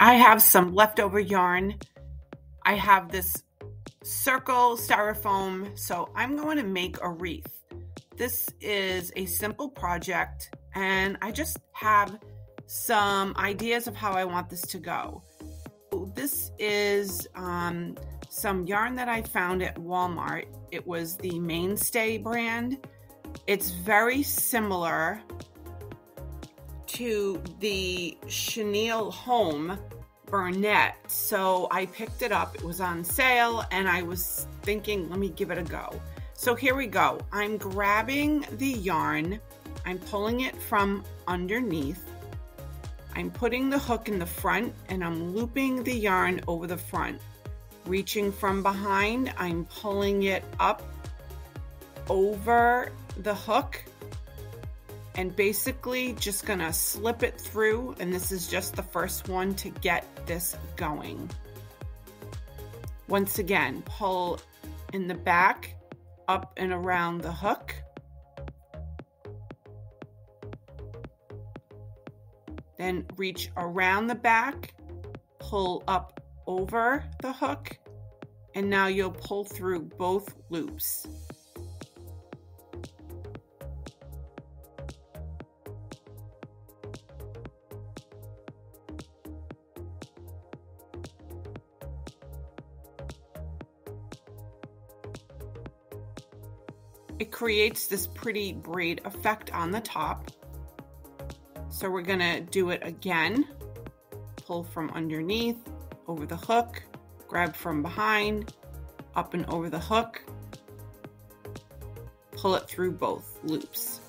I have some leftover yarn. I have this circle styrofoam, so I'm going to make a wreath. This is a simple project, and I just have some ideas of how I want this to go. This is some yarn that I found at Walmart. It was the Mainstay brand. It's very similar to the Chenille Home Burnette, so I picked it up. It was on sale, and I was thinking, let me give it a go. So here we go. I'm grabbing the yarn, I'm pulling it from underneath, I'm putting the hook in the front, and I'm looping the yarn over the front. Reaching from behind, I'm pulling it up over the hook, and basically just gonna slip it through, and this is just the first one to get this going. Once again, pull in the back, up and around the hook. Then reach around the back, pull up over the hook, and now you'll pull through both loops. It creates this pretty braid effect on the top. So we're gonna do it again. Pull from underneath, over the hook, grab from behind, up and over the hook, pull it through both loops.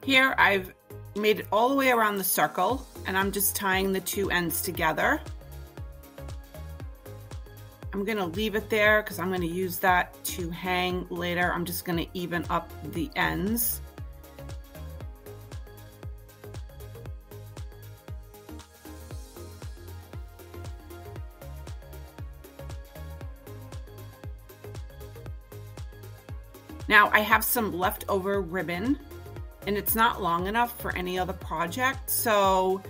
Here I've made it all the way around the circle, and I'm just tying the two ends together. I'm gonna leave it there because I'm gonna use that to hang later. I'm just gonna even up the ends. Now I have some leftover ribbon, and it's not long enough for any other project, so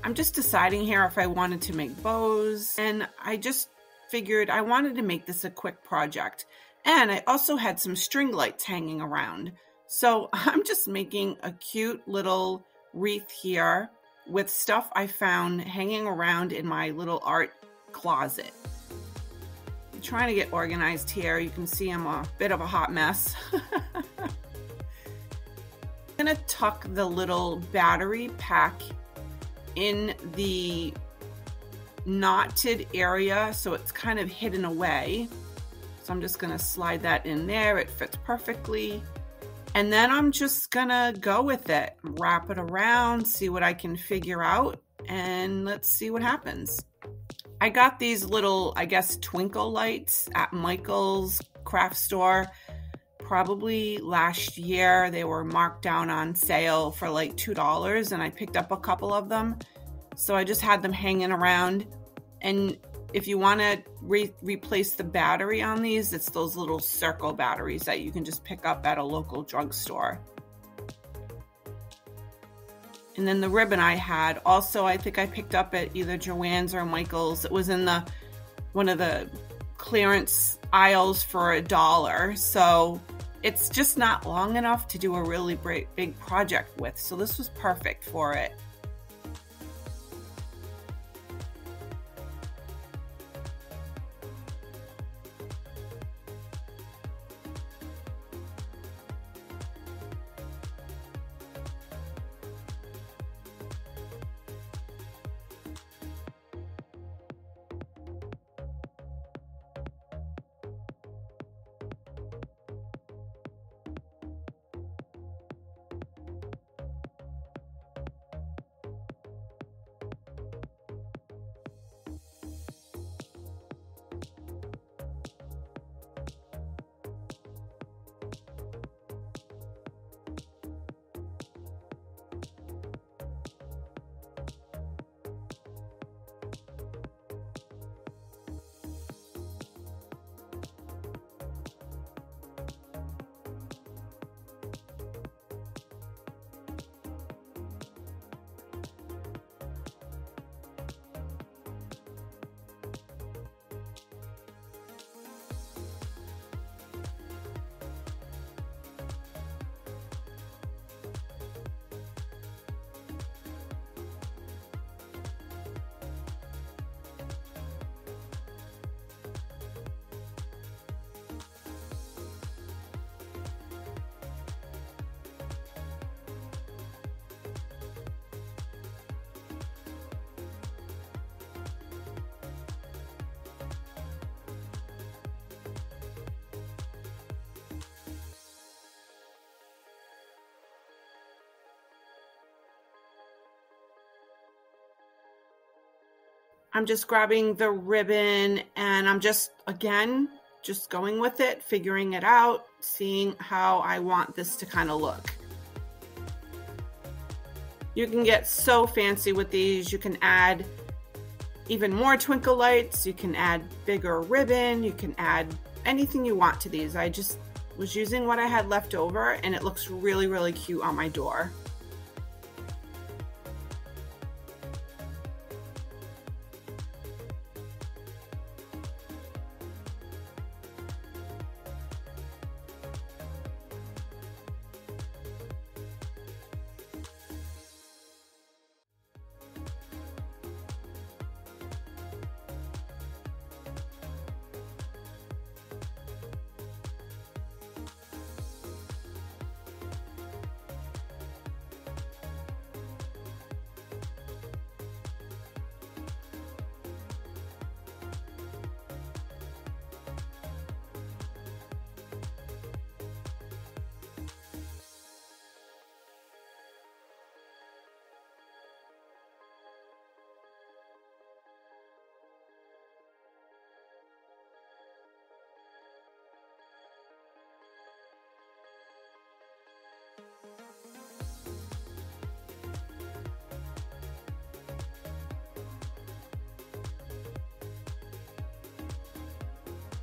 I'm just deciding here if I wanted to make bows, and I just figured I wanted to make this a quick project. And I also had some string lights hanging around, so I'm just making a cute little wreath here with stuff I found hanging around in my little art closet. I'm trying to get organized here. You can see I'm a bit of a hot mess. I'm gonna tuck the little battery pack in the knotted area so it's kind of hidden away. So I'm just gonna slide that in there. It fits perfectly. And then I'm just gonna go with it, wrap it around, see what I can figure out, and let's see what happens. I got these little, I guess, twinkle lights at Michael's craft store probably last year. They were marked down on sale for like $2, and I picked up a couple of them. So I just had them hanging around. And if you want to replace the battery on these, it's those little circle batteries that you can just pick up at a local drugstore. And then the ribbon I had, also I think I picked up at either Joann's or Michael's. It was in one of the clearance aisles for $1. So it's just not long enough to do a really big project with. So this was perfect for it. I'm just grabbing the ribbon and I'm just, again, just going with it, figuring it out, seeing how I want this to kind of look. You can get so fancy with these. You can add even more twinkle lights. You can add bigger ribbon. You can add anything you want to these. I just was using what I had left over and it looks really, really cute on my door.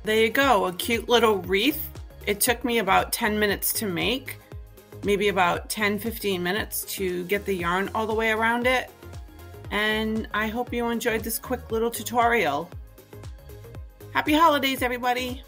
There you go, a cute little wreath. It took me about 10 minutes to make, maybe about 10-15 minutes to get the yarn all the way around it. And I hope you enjoyed this quick little tutorial. Happy holidays, everybody!